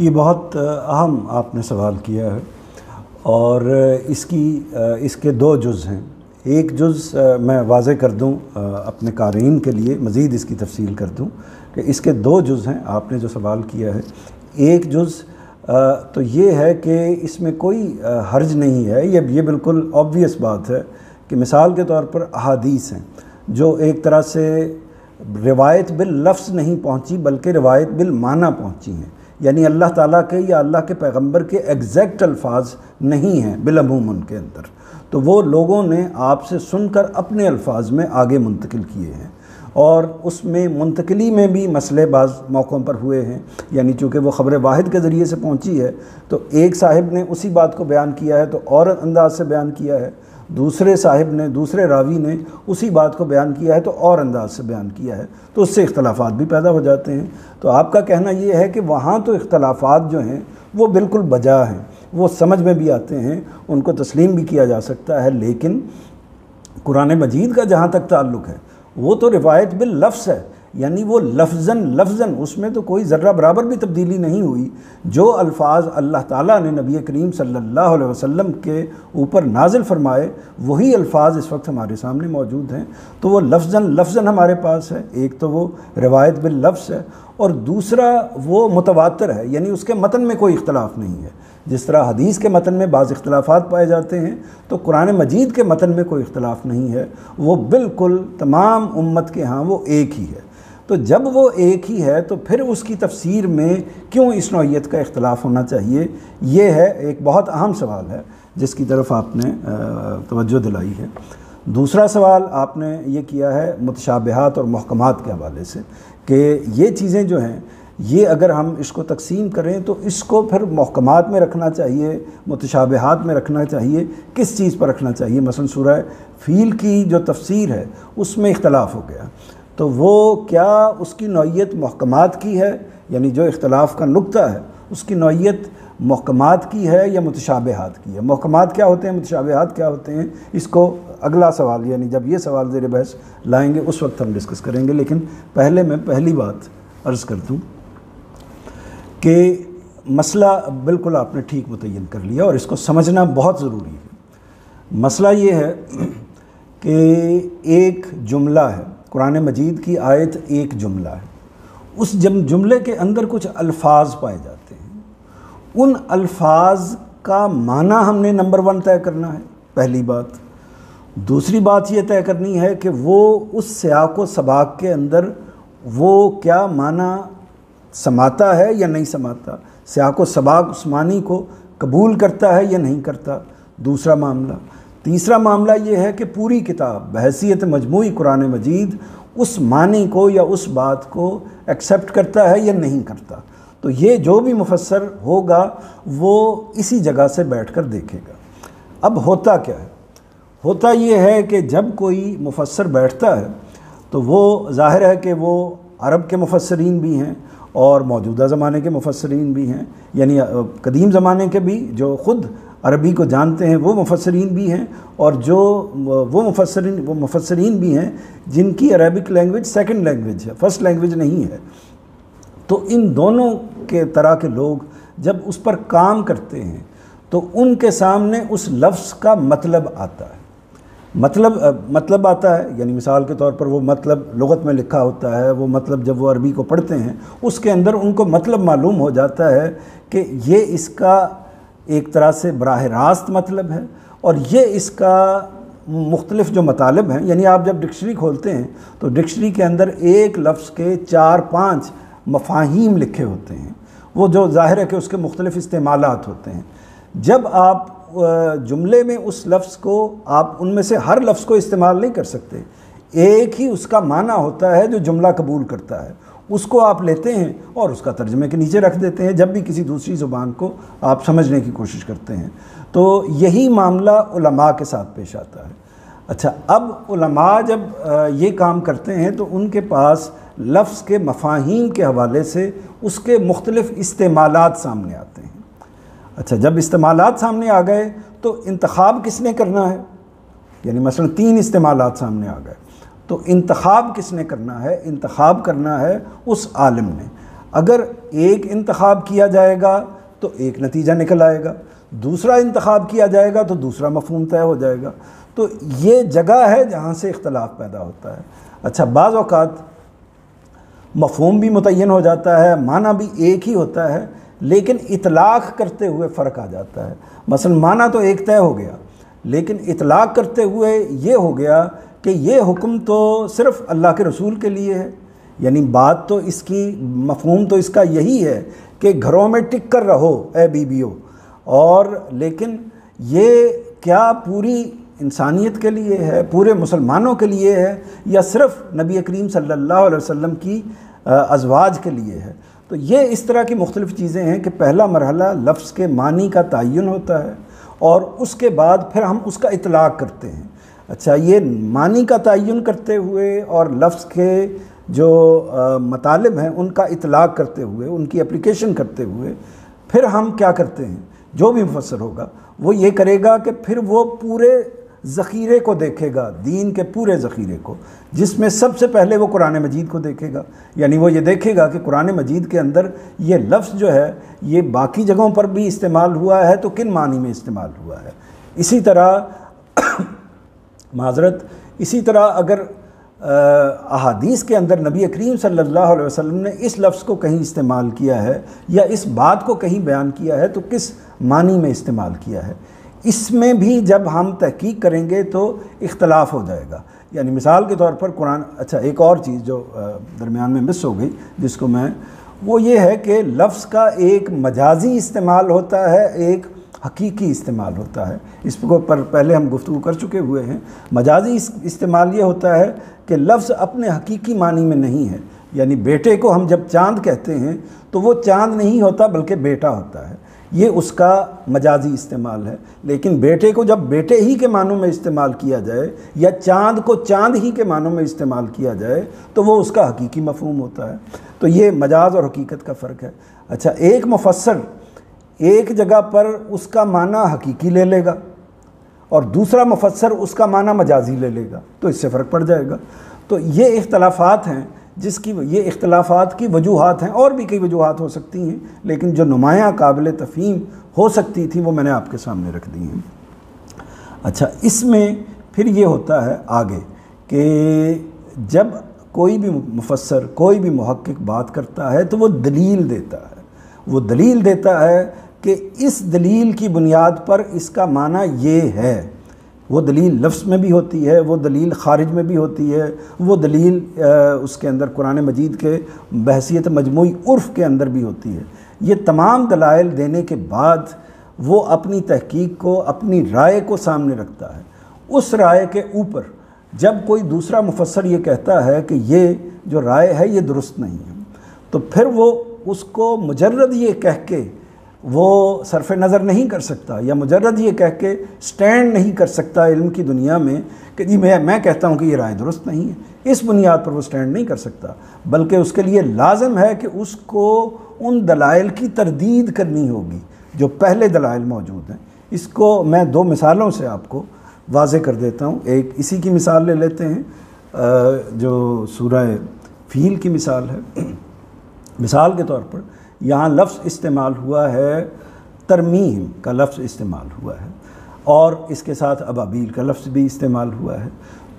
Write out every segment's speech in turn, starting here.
یہ بہت اہم آپ نے سوال کیا ہے، اور اس کے دو جز ہیں۔ ایک جز میں واضح کر دوں اپنے قارئین کے لیے، مزید اس کی تفصیل کر دوں کہ اس کے دو جز ہیں آپ نے جو سوال کیا ہے۔ ایک جز تو یہ ہے کہ اس میں کوئی حرج نہیں ہے، یہ بالکل obvious بات ہے کہ مثال کے طور پر احادیث ہیں جو ایک طرح سے روایت باللفظ نہیں پہنچی بلکہ روایت بالمعنی پہنچی ہیں، یعنی اللہ تعالیٰ کے یا اللہ کے پیغمبر کے ایگزیکٹ الفاظ نہیں ہیں بالعموم ان کے اندر، تو وہ لوگوں نے آپ سے سن کر اپنے الفاظ میں آگے منتقل کیے ہیں، اور اس میں منتقلی میں بھی مسئلے بعض موقعوں پر ہوئے ہیں، یعنی چونکہ وہ خبر واحد کے ذریعے سے پہنچی ہے تو ایک صاحب نے اسی بات کو بیان کیا ہے تو اور انداز سے بیان کیا ہے، دوسرے صاحب نے، دوسرے راوی نے اسی بات کو بیان کیا ہے تو اور انداز سے بیان کیا ہے، تو اس سے اختلافات بھی پیدا ہو جاتے ہیں۔ تو آپ کا کہنا یہ ہے کہ وہاں تو اختلافات جو ہیں وہ بالکل بجا ہیں، وہ سمجھ میں بھی آتے ہیں، ان کو تسلیم بھی کیا جا سکتا ہے، لیکن قرآن مجید کا جہاں تک تعلق ہے وہ تو روایت باللفظ ہے، یعنی وہ لفظاً اس میں تو کوئی ذرہ برابر بھی تبدیلی نہیں ہوئی۔ جو الفاظ اللہ تعالیٰ نے نبی کریم صلی اللہ علیہ وسلم کے اوپر نازل فرمائے وہی الفاظ اس وقت ہمارے سامنے موجود ہیں، تو وہ لفظاً ہمارے پاس ہے۔ ایک تو وہ روایت باللفظ ہے، اور دوسرا وہ متواتر ہے، یعنی اس کے متن میں کوئی اختلاف نہیں ہے۔ جس طرح حدیث کے متن میں بعض اختلافات پائے جاتے ہیں تو قرآن مجید کے متن میں کوئی اختلاف نہیں ہے، وہ بالکل تمام امت کے ہاں وہ ایک ہی ہے۔ تو جب وہ ایک ہی ہے تو پھر اس کی تفسیر میں کیوں اس نوعیت کا اختلاف ہونا چاہیے، یہ ہے ایک بہت اہم سوال ہے جس کی طرف آپ نے توجہ دلائی ہے۔ دوسرا سوال آپ نے یہ کیا ہے متشابہات اور محکمات کے حوالے سے، کہ یہ چیزیں جو ہیں یہ اگر ہم اس کو تقسیم کریں تو اس کو پھر محکمات میں رکھنا چاہیے، متشابہات میں رکھنا چاہیے، کس چیز پر رکھنا چاہیے؟ مثلا سورہ فیل کی جو تفسیر ہے اس میں اختلاف ہو گیا، تو وہ کیا اس کی نوعیت محکمات کی ہے، یعنی جو اختلاف کا نقطہ ہے اس کی نوعیت محکمات کی ہے یا متشابہات کی ہے؟ محکمات کیا ہوتے ہیں، متشابہات کیا ہوتے ہیں؟ اس کو اگلا سوال، یعنی جب یہ سوال زیر بحث لائیں گے اس وقت ہم ڈسکس کریں گے، لیکن پہلے میں پہلی بات عرض کر دوں کہ مسئلہ بالکل آپ نے ٹھیک متعین کر لیا اور اس کو سمجھنا بہت ضروری ہے۔ مسئلہ یہ ہے کہ ایک جملہ ہے، قرآن مجید کی آیت ایک جملہ ہے، اس جملے کے اندر کچھ الفاظ پائے جاتے ہیں، ان الفاظ کا معنی ہم نے نمبر 1 طے کرنا ہے، پہلی بات۔ دوسری بات یہ طے کرنی ہے کہ وہ اس سیاق و سباق کے اندر وہ کیا معنی سماتا ہے یا نہیں سماتا، سیاق و سباق اس معنی کو قبول کرتا ہے یا نہیں کرتا، دوسرا معاملہ۔ تیسرا معاملہ یہ ہے کہ پوری کتاب بحیثیت مجموعی قرآن مجید اس معنی کو یا اس بات کو ایکسیپٹ کرتا ہے یا نہیں کرتا، تو یہ جو بھی مفسر ہوگا وہ اسی جگہ سے بیٹھ کر دیکھے گا۔ اب ہوتا کیا ہے؟ ہوتا یہ ہے کہ جب کوئی مفسر بیٹھتا ہے تو وہ ظاہر ہے کہ وہ عرب کے مفسرین بھی ہیں اور موجودہ زمانے کے مفسرین بھی ہیں، یعنی قدیم زمانے کے بھی جو خود عربی کو جانتے ہیں وہ مفسرین بھی ہیں، اور جو وہ مفسرین بھی ہیں جن کی عربک لینگویج سیکنڈ لینگویج ہے، فرسٹ لینگویج نہیں ہے۔ تو ان دونوں کے طرح کے لوگ جب اس پر کام کرتے ہیں تو ان کے سامنے اس لفظ کا مطلب آتا ہے، مطلب آتا ہے، یعنی مثال کے طور پر وہ مطلب لغت میں لکھا ہوتا ہے، وہ مطلب جب وہ عربی کو پڑھتے ہیں اس کے اندر ان کو مطلب معلوم ہو جاتا ہے کہ یہ اس کا ایک طرح سے براہ راست مطلب ہے، اور یہ اس کا مختلف جو مطالب ہیں، یعنی آپ جب ڈکشنری کھولتے ہیں تو ڈکشنری کے اندر ایک لفظ کے 4-5 مفاہیم لکھے ہوتے ہیں، وہ جو ظاہر ہے کہ اس کے مختلف استعمالات ہوتے ہیں۔ جب آپ جملے میں اس لفظ کو آپ ان میں سے ہر لفظ کو استعمال نہیں کر سکتے، ایک ہی اس کا معنی ہوتا ہے جو جملہ قبول کرتا ہے، اس کو آپ لیتے ہیں اور اس کا ترجمے کے نیچے رکھ دیتے ہیں جب بھی کسی دوسری زبان کو آپ سمجھنے کی کوشش کرتے ہیں۔ تو یہی معاملہ علماء کے ساتھ پیش آتا ہے۔ اچھا، اب علماء جب یہ کام کرتے ہیں تو ان کے پاس لفظ کے مفاہیم کے حوالے سے اس کے مختلف استعمالات سامنے آتے ہیں۔ اچھا، جب استعمالات سامنے آ گئے تو انتخاب کس نے کرنا ہے؟ یعنی مثلا 3 استعمالات سامنے آ گئے تو انتخاب کس نے کرنا ہے؟ انتخاب کرنا ہے اس عالم نے۔ اگر ایک انتخاب کیا جائے گا تو ایک نتیجہ نکل آئے گا، دوسرا انتخاب کیا جائے گا تو دوسرا مفہوم طے ہو جائے گا۔ تو یہ جگہ ہے جہاں سے اختلاف پیدا ہوتا ہے۔ اچھا، بعض اوقات مفہوم بھی متعین ہو جاتا ہے، معنی بھی ایک ہی ہوتا ہے، لیکن اطلاق کرتے ہوئے فرق آ جاتا ہے۔ مثلا معنی تو ایک طے ہو گیا، لیکن اطلاق کرتے ہوئے یہ ہو گیا کہ یہ حکم تو صرف اللہ کے رسول کے لیے ہے، یعنی بات تو اس کی مفہوم تو اس کا یہی ہے کہ گھروں میں ٹک کر رہو اے بیویو، اور لیکن یہ کیا پوری انسانیت کے لیے ہے، پورے مسلمانوں کے لیے ہے، یا صرف نبی کریم صلی اللہ علیہ وسلم کی ازواج کے لیے ہے؟ تو یہ اس طرح کی مختلف چیزیں ہیں کہ پہلا مرحلہ لفظ کے معنی کا تعین ہوتا ہے، اور اس کے بعد پھر ہم اس کا اطلاق کرتے ہیں۔ اچھا، یہ معنی کا تعین کرتے ہوئے اور لفظ کے جو مطالب ہیں ان کا اطلاق کرتے ہوئے، ان کی اپلیکیشن کرتے ہوئے، پھر ہم کیا کرتے ہیں؟ جو بھی مفسر ہوگا وہ یہ کرے گا کہ پھر وہ پورے ذخیرے کو دیکھے گا، دین کے پورے ذخیرے کو، جس میں سب سے پہلے وہ قرآن مجید کو دیکھے گا۔ یعنی وہ یہ دیکھے گا کہ قرآن مجید کے اندر یہ لفظ جو ہے یہ باقی جگہوں پر بھی استعمال ہوا ہے تو کن معنی میں استعمال ہوا ہے۔ اسی طرح معذرت، اسی طرح اگر احادیث کے اندر نبی کریم صلی اللہ علیہ وسلم نے اس لفظ کو کہیں استعمال کیا ہے یا اس بات کو کہیں بیان کیا ہے تو کس معنی میں استعمال کیا ہے، اس میں بھی جب ہم تحقیق کریں گے تو اختلاف ہو جائے گا۔ یعنی مثال کے طور پر قرآن، اچھا ایک اور چیز جو درمیان میں مس ہو گئی جس کو وہ یہ ہے کہ لفظ کا ایک مجازی استعمال ہوتا ہے، ایک حقیقی استعمال ہوتا ہے۔ اس پر پہلے ہم گفتگو کر چکے ہوئے ہیں۔ مجازی استعمال یہ ہوتا ہے کہ لفظ اپنے حقیقی معنی میں نہیں ہے، یعنی بیٹے کو ہم جب چاند کہتے ہیں تو وہ چاند نہیں ہوتا بلکہ بیٹا ہوتا ہے، یہ اس کا مجازی استعمال ہے۔ لیکن بیٹے کو جب بیٹے ہی کے معنوں میں استعمال کیا جائے یا چاند کو چاند ہی کے معنوں میں استعمال کیا جائے تو وہ اس کا حقیقی مفہوم ہوتا ہے۔ تو یہ مجاز اور حقیقت کا فرق ہے۔ اچھا، ایک مفسر ایک جگہ پر اس کا معنی حقیقی لے لے گا اور دوسرا مفسر اس کا معنی مجازی لے لے گا، تو اس سے فرق پڑ جائے گا۔ تو یہ اختلافات ہیں، یہ اختلافات کی وجوہات ہیں، اور بھی کئی وجوہات ہو سکتی ہیں، لیکن جو نمایاں قابل تفہیم ہو سکتی تھی وہ میں نے آپ کے سامنے رکھ دی ہیں۔ اچھا، اس میں پھر یہ ہوتا ہے آگے کہ جب کوئی بھی مفسر، کوئی بھی محقق بات کرتا ہے تو وہ دلیل دیتا ہے، وہ دلیل دیتا ہے کہ اس دلیل کی بنیاد پر اس کا معنی یہ ہے۔ وہ دلیل لفظ میں بھی ہوتی ہے، وہ دلیل خارج میں بھی ہوتی ہے، وہ دلیل اس کے اندر قرآن مجید کے بحیثیت مجموعی عرف کے اندر بھی ہوتی ہے۔ یہ تمام دلائل دینے کے بعد وہ اپنی تحقیق کو، اپنی رائے کو سامنے رکھتا ہے۔ اس رائے کے اوپر جب کوئی دوسرا مفسر یہ کہتا ہے کہ یہ جو رائے ہے یہ درست نہیں ہے، تو پھر وہ اس کو مجرد یہ کہہ کے وہ صرف نظر نہیں کر سکتا، یا مجرد یہ کہہ کے سٹینڈ نہیں کر سکتا علم کی دنیا میں کہ جی میں کہتا ہوں کہ یہ رائے درست نہیں ہے۔ اس بنیاد پر وہ سٹینڈ نہیں کر سکتا، بلکہ اس کے لیے لازم ہے کہ اس کو ان دلائل کی تردید کرنی ہوگی جو پہلے دلائل موجود ہیں۔ اس کو میں دو مثالوں سے آپ کو واضح کر دیتا ہوں۔ ایک اسی کی مثال لے لیتے ہیں جو سورہ فیل کی مثال ہے۔ مثال کے طور پر یہاں لفظ استعمال ہوا ہے، ترمیم کا لفظ استعمال ہوا ہے، اور اس کے ساتھ ابابیل کا لفظ بھی استعمال ہوا ہے۔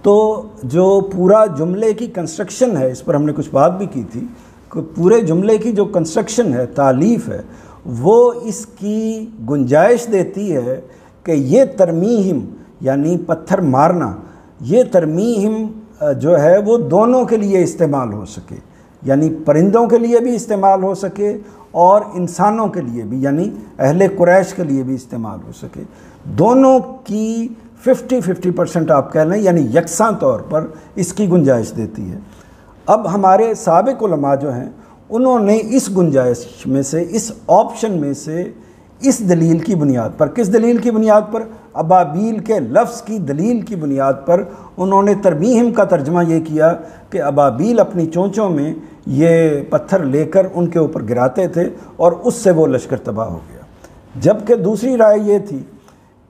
تو جو پورا جملے کی کنسٹرکشن ہے، اس پر ہم نے کچھ بات بھی کی تھی کہ پورے جملے کی جو کنسٹرکشن ہے، تالیف ہے، وہ اس کی گنجائش دیتی ہے کہ یہ ترمیم یعنی پتھر مارنا، یہ ترمیم جو ہے وہ دونوں کے لیے استعمال ہو سکے، یعنی پرندوں کے لیے بھی استعمال ہو سکے اور انسانوں کے لیے بھی، یعنی اہل قریش کے لیے بھی استعمال ہو سکے۔ دونوں کی 50% آپ کہہ لیں، یعنی یکساں طور پر اس کی گنجائش دیتی ہے۔ اب ہمارے سابق علماء جو ہیں انہوں نے اس گنجائش میں سے، اس آپشن میں سے، اس دلیل کی بنیاد پر، کس دلیل کی بنیاد پر؟ ابابیل کے لفظ کی دلیل کی بنیاد پر انہوں نے ترمیم کا ترجمہ یہ کیا کہ ابابیل اپنی چونچوں میں یہ پتھر لے کر ان کے اوپر گراتے تھے اور اس سے وہ لشکر تباہ ہو گیا۔ جبکہ دوسری رائے یہ تھی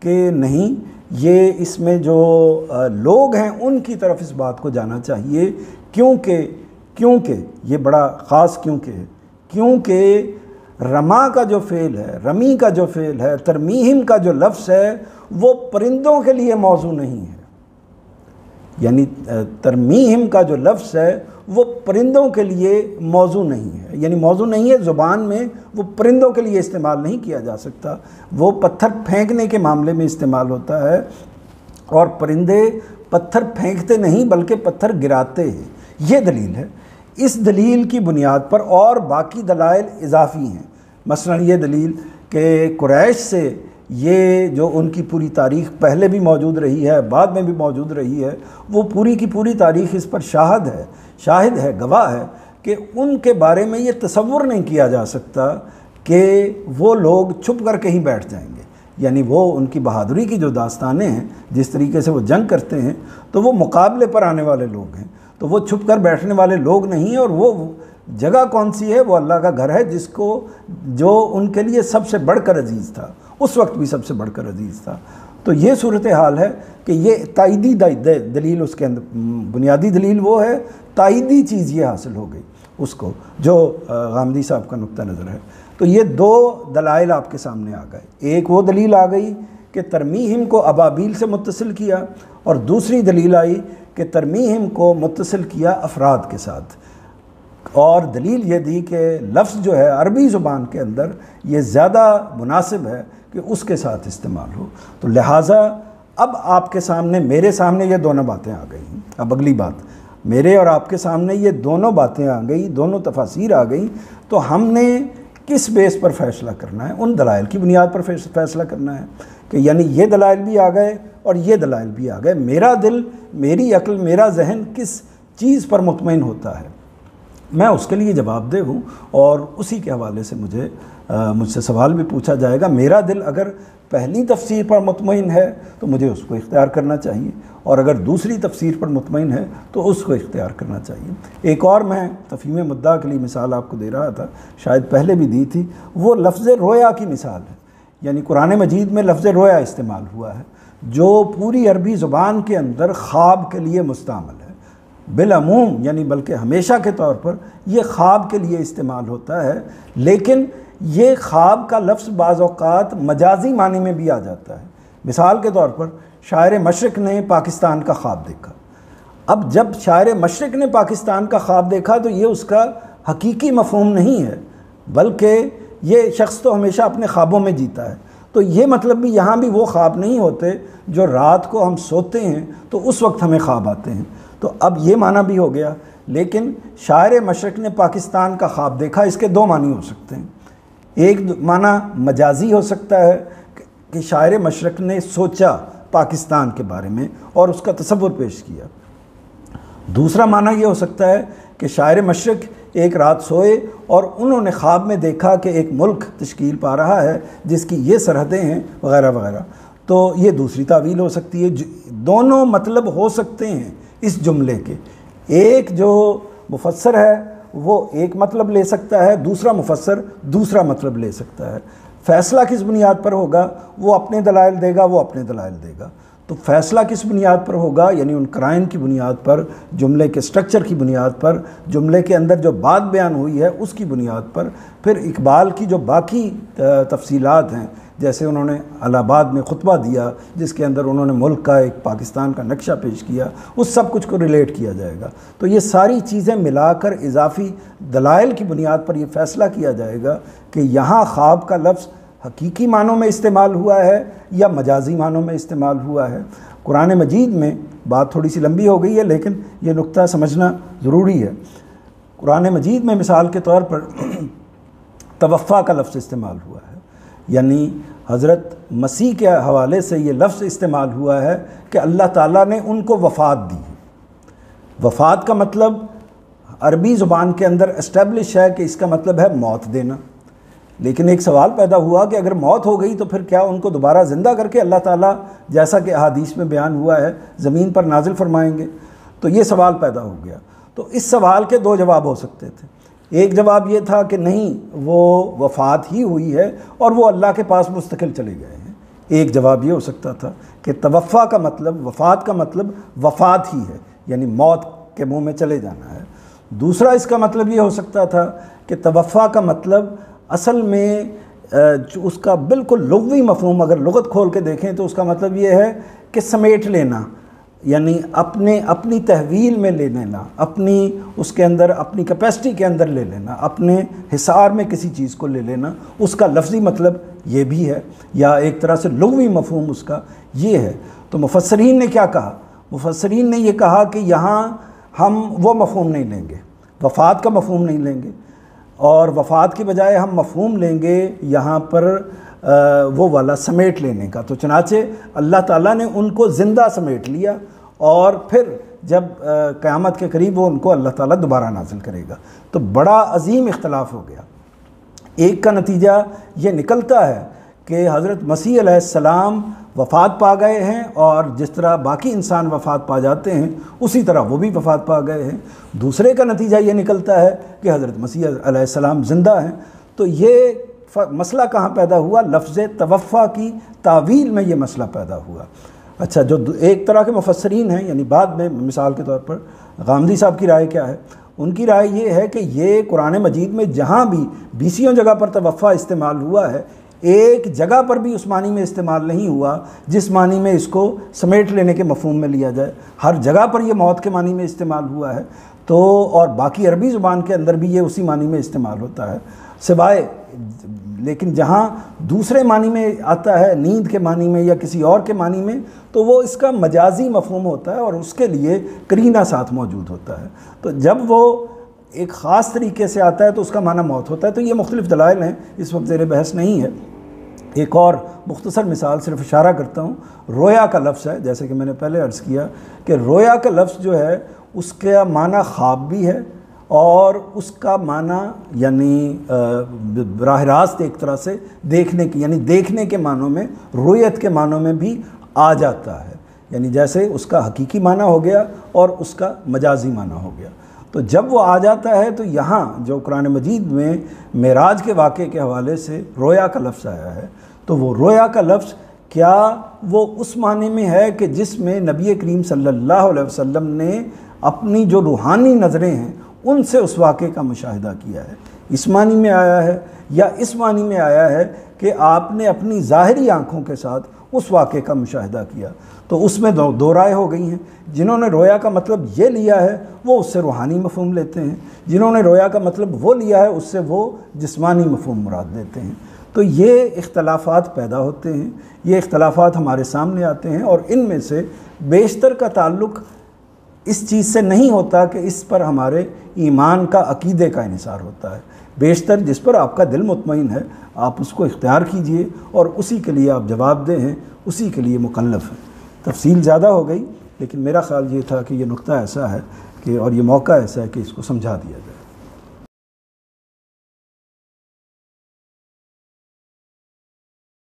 کہ نہیں، یہ اس میں جو لوگ ہیں ان کی طرف اس بات کو جانا چاہیے، کیونکہ یہ بڑا خاص کیونکہ ہے، کیونکہ رما کا جو فعل ہے، رمی کا جو فعل ہے، ترمیہم کا جو لفظ ہے وہ پرندوں کے لیے موضوع نہیں ہے، یعنی ترمیہم کا جو لفظ ہے وہ پرندوں کے لیے موضوع نہیں ہے، یعنی موضوع نہیں ہے زبان میں، وہ پرندوں کے لیے استعمال نہیں کیا جا سکتا، وہ پتھر پھینکنے کے معاملے میں استعمال ہوتا ہے، اور پرندے پتھر پھینکتے نہیں بلکہ پتھر گراتے ہیں۔ یہ دلیل ہے۔ اس دلیل کی بنیاد پر اور باقی دلائل اضافی ہیں، مثلا یہ دلیل کہ قریش سے یہ جو ان کی پوری تاریخ پہلے بھی موجود رہی ہے، بعد میں بھی موجود رہی ہے، وہ پوری کی پوری تاریخ اس پر شاہد ہے، گواہ ہے کہ ان کے بارے میں یہ تصور نہیں کیا جا سکتا کہ وہ لوگ چھپ کر کہیں بیٹھ جائیں گے، یعنی وہ ان کی بہادری کی جو داستانیں ہیں، جس طریقے سے وہ جنگ کرتے ہیں، تو وہ مقابلے پر آنے والے لوگ ہیں، تو وہ چھپ کر بیٹھنے والے لوگ نہیں ہیں، اور وہ جگہ کون سی ہے؟ وہ اللہ کا گھر ہے، جو ان کے لیے سب سے بڑھ کر عزیز تھا، اس وقت بھی سب سے بڑھ کر عزیز تھا۔ تو یہ صورتحال ہے کہ یہ تائیدی دلیل، اس کے اندر بنیادی دلیل وہ ہے، تائیدی چیز یہ حاصل ہو گئی اس کو، جو غامدی صاحب کا نقطہ نظر ہے۔ تو یہ دو دلائل آپ کے سامنے آ گئے، ایک وہ دلیل آ گئی کہ ترمیہم کو ابابیل سے متصل کیا، اور دوسری دلیل آئی کہ ترمیہم کو متصل کیا افراد کے ساتھ، اور دلیل یہ دی کہ لفظ جو ہے عربی زبان کے اندر یہ زیادہ مناسب ہے کہ اس کے ساتھ استعمال ہو۔ تو لہٰذا اب آپ کے سامنے، میرے سامنے یہ دونوں باتیں آ گئی ہیں۔ اب اگلی بات، میرے اور آپ کے سامنے یہ دونوں باتیں آ گئی، دونوں تفاسیر آ گئیں، تو ہم نے کس بیس پر فیصلہ کرنا ہے؟ ان دلائل کی بنیاد پر فیصلہ کرنا ہے کہ یعنی یہ دلائل بھی آ گئے اور یہ دلائل بھی آ گئے، میرا دل، میری عقل، میرا ذہن کس چیز پر مطمئن ہوتا ہے، میں اس کے لیے جواب دہ ہوں، اور اسی کے حوالے سے مجھ سے سوال بھی پوچھا جائے گا۔ میرا دل اگر پہلی تفسیر پر مطمئن ہے تو مجھے اس کو اختیار کرنا چاہیے، اور اگر دوسری تفسیر پر مطمئن ہے تو اس کو اختیار کرنا چاہیے۔ ایک اور میں تفہیم مدعا کے لیے مثال آپ کو دے رہا تھا، شاید پہلے بھی دی تھی، وہ لفظ رویا کی مثال ہے، یعنی قرآن مجید میں لفظ رویا استعمال ہوا ہے، جو پوری عربی زبان کے اندر خواب کے لیے مستعمل ہے، بالعموم یعنی بلکہ ہمیشہ کے طور پر یہ خواب کے لیے استعمال ہوتا ہے، لیکن یہ خواب کا لفظ بعض اوقات مجازی معنی میں بھی آ جاتا ہے۔ مثال کے طور پر شاعر مشرق نے پاکستان کا خواب دیکھا، اب جب شاعر مشرق نے پاکستان کا خواب دیکھا تو یہ اس کا حقیقی مفہوم نہیں ہے، بلکہ یہ شخص تو ہمیشہ اپنے خوابوں میں جیتا ہے، تو یہ مطلب بھی یہاں بھی وہ خواب نہیں ہوتے جو رات کو ہم سوتے ہیں تو اس وقت ہمیں خواب آتے ہیں۔ تو اب یہ معنی بھی ہو گیا، لیکن شاعر مشرق نے پاکستان کا خواب دیکھا، اس کے دو معنی ہو سکتے ہیں۔ ایک معنی مجازی ہو سکتا ہے کہ شاعر مشرق نے سوچا پاکستان کے بارے میں اور اس کا تصور پیش کیا۔ دوسرا معنی یہ ہو سکتا ہے کہ شاعر مشرق ایک رات سوئے اور انہوں نے خواب میں دیکھا کہ ایک ملک تشکیل پا رہا ہے جس کی یہ سرحدیں ہیں وغیرہ وغیرہ، تو یہ دوسری تعویل ہو سکتی ہے۔ دونوں مطلب ہو سکتے ہیں اس جملے کے، ایک جو مفسر ہے وہ ایک مطلب لے سکتا ہے، دوسرا مفسر دوسرا مطلب لے سکتا ہے۔ فیصلہ کس بنیاد پر ہوگا؟ وہ اپنے دلائل دے گا، وہ اپنے دلائل دے گا۔ تو فیصلہ کس بنیاد پر ہوگا؟ یعنی ان قرائن کی بنیاد پر، جملے کے سٹرکچر کی بنیاد پر، جملے کے اندر جو بات بیان ہوئی ہے اس کی بنیاد پر۔ پھر اقبال کی جو باقی تفصیلات ہیں، جیسے انہوں نے الہ آباد میں خطبہ دیا جس کے اندر انہوں نے ملک کا، ایک پاکستان کا نقشہ پیش کیا، اس سب کچھ کو ریلیٹ کیا جائے گا۔ تو یہ ساری چیزیں ملا کر اضافی دلائل کی بنیاد پر یہ فیصلہ کیا جائے گا کہ یہاں خواب کا لفظ حقیقی معنوں میں استعمال ہوا ہے یا مجازی معنوں میں استعمال ہوا ہے۔ قرآن مجید میں بات تھوڑی سی لمبی ہو گئی ہے لیکن یہ نقطہ سمجھنا ضروری ہے۔ قرآن مجید میں مثال کے طور پر توفیٰ کا لفظ استعمال ہوا ہے، یعنی حضرت مسیح کے حوالے سے یہ لفظ استعمال ہوا ہے کہ اللہ تعالیٰ نے ان کو وفات دی۔ وفات کا مطلب عربی زبان کے اندر اسٹیبلش ہے کہ اس کا مطلب ہے موت دینا، لیکن ایک سوال پیدا ہوا کہ اگر موت ہو گئی تو پھر کیا ان کو دوبارہ زندہ کر کے اللہ تعالیٰ، جیسا کہ احادیث میں بیان ہوا ہے، زمین پر نازل فرمائیں گے؟ تو یہ سوال پیدا ہو گیا۔ تو اس سوال کے دو جواب ہو سکتے تھے۔ ایک جواب یہ تھا کہ نہیں، وہ وفات ہی ہوئی ہے اور وہ اللہ کے پاس مستقل چلے گئے ہیں۔ ایک جواب یہ ہو سکتا تھا کہ توفیٰ کا مطلب، وفات کا مطلب وفات ہی ہے، یعنی موت کے منہ میں چلے جانا ہے۔ دوسرا اس کا مطلب یہ ہو سکتا تھا کہ توفع کا مطلب اصل میں اس کا بالکل لغوی مفہوم اگر لغت کھول کے دیکھیں تو اس کا مطلب یہ ہے کہ سمیٹ لینا، یعنی اپنی تحویل میں لے لینا، اپنی اس کے اندر اپنی کیپیسٹی کے اندر لے لینا، اپنے حصار میں کسی چیز کو لے لینا، اس کا لفظی مطلب یہ بھی ہے، یا ایک طرح سے لغوی مفہوم اس کا یہ ہے۔ تو مفسرین نے کیا کہا؟ مفسرین نے یہ کہا کہ یہاں ہم وہ مفہوم نہیں لیں گے، وفات کا مفہوم نہیں لیں گے، اور وفات کی بجائے ہم مفہوم لیں گے یہاں پر وہ والا سمیٹ لینے کا۔ تو چنانچہ اللہ تعالیٰ نے ان کو زندہ سمیٹ لیا، اور پھر جب قیامت کے قریب وہ ان کو اللہ تعالیٰ دوبارہ نازل کرے گا۔ تو بڑا عظیم اختلاف ہو گیا۔ ایک کا نتیجہ یہ نکلتا ہے کہ حضرت مسیح علیہ السلام وفات پا گئے ہیں، اور جس طرح باقی انسان وفات پا جاتے ہیں اسی طرح وہ بھی وفات پا گئے ہیں۔ دوسرے کا نتیجہ یہ نکلتا ہے کہ حضرت مسیح علیہ السلام زندہ ہیں۔ تو یہ مسئلہ کہاں پیدا ہوا؟ لفظ توفع کی تعویل میں یہ مسئلہ پیدا ہوا۔ اچھا، جو ایک طرح کے مفسرین ہیں، یعنی بعد میں مثال کے طور پر غامدی صاحب کی رائے کیا ہے؟ ان کی رائے یہ ہے کہ یہ قرآن مجید میں جہاں بھی 20 جگہ پر توفع استعمال ہوا ہے، ایک جگہ پر بھی اس معنی میں استعمال نہیں ہوا جس معنی میں اس کو سمیٹ لینے کے مفہوم میں لیا جائے۔ ہر جگہ پر یہ موت کے معنی میں استعمال ہوا ہے، تو اور باقی عربی زبان کے اندر بھی یہ اسی معنی میں استعمال ہوتا ہے، سوائے لیکن جہاں دوسرے معنی میں آتا ہے، نیند کے معنی میں یا کسی اور کے معنی میں، تو وہ اس کا مجازی مفہوم ہوتا ہے اور اس کے لیے قرینہ ساتھ موجود ہوتا ہے۔ تو جب وہ ایک خاص طریقے سے آتا ہے تو اس کا معنی موت ہوتا ہے۔ تو یہ مختلف دلائل ہیں، اس وقت زیر بحث نہیں ہے۔ ایک اور مختصر مثال صرف اشارہ کرتا ہوں، رویا کا لفظ ہے، جیسے کہ میں نے پہلے عرض کیا کہ رویا کا لفظ جو ہے اس کا معنی خواب بھی ہے، اور اس کا معنی یعنی براہ راست ایک طرح سے دیکھنے کی، یعنی دیکھنے کے معنوں میں، رویت کے معنوں میں بھی آ جاتا ہے، یعنی جیسے اس کا حقیقی معنی ہو گیا اور اس کا مجازی معنی ہو گیا۔ تو جب وہ آ جاتا ہے تو یہاں جو قرآن مجید میں معراج کے واقعے کے حوالے سے رویا کا لفظ آیا ہے، تو وہ رویا کا لفظ کیا وہ اس معنی میں ہے کہ جس میں نبی کریم صلی اللہ علیہ وسلم نے اپنی جو روحانی نظریں ہیں ان سے اس واقعے کا مشاہدہ کیا ہے، اس معنی میں آیا ہے، یا اس معنی میں آیا ہے کہ آپ نے اپنی ظاہری آنکھوں کے ساتھ اس واقعے کا مشاہدہ کیا؟ تو اس میں دو رائے ہو گئی ہیں۔ جنہوں نے رویا کا مطلب یہ لیا ہے وہ اس سے روحانی مفہوم لیتے ہیں، جنہوں نے رویا کا مطلب وہ لیا ہے اس سے وہ جسمانی مفہوم مراد لیتے ہیں۔ تو یہ اختلافات پیدا ہوتے ہیں، یہ اختلافات ہمارے سامنے آتے ہیں، اور ان میں سے بیشتر کا تعلق اس چیز سے نہیں ہوتا کہ اس پر ہمارے ایمان کا عقیدے کا انحصار ہوتا ہے۔ بیشتر جس پر آپ کا دل مطمئن ہے آپ اس کو اختیار کیجئے، اور اسی کے لیے آپ جواب دہ ہیں، اسی کے لیے مکلف ہیں۔ تفصیل زیادہ ہو گئی، لیکن میرا خیال یہ تھا کہ یہ نقطہ ایسا ہے کہ اور یہ موقع ایسا ہے کہ اس کو سمجھا دیا جائے۔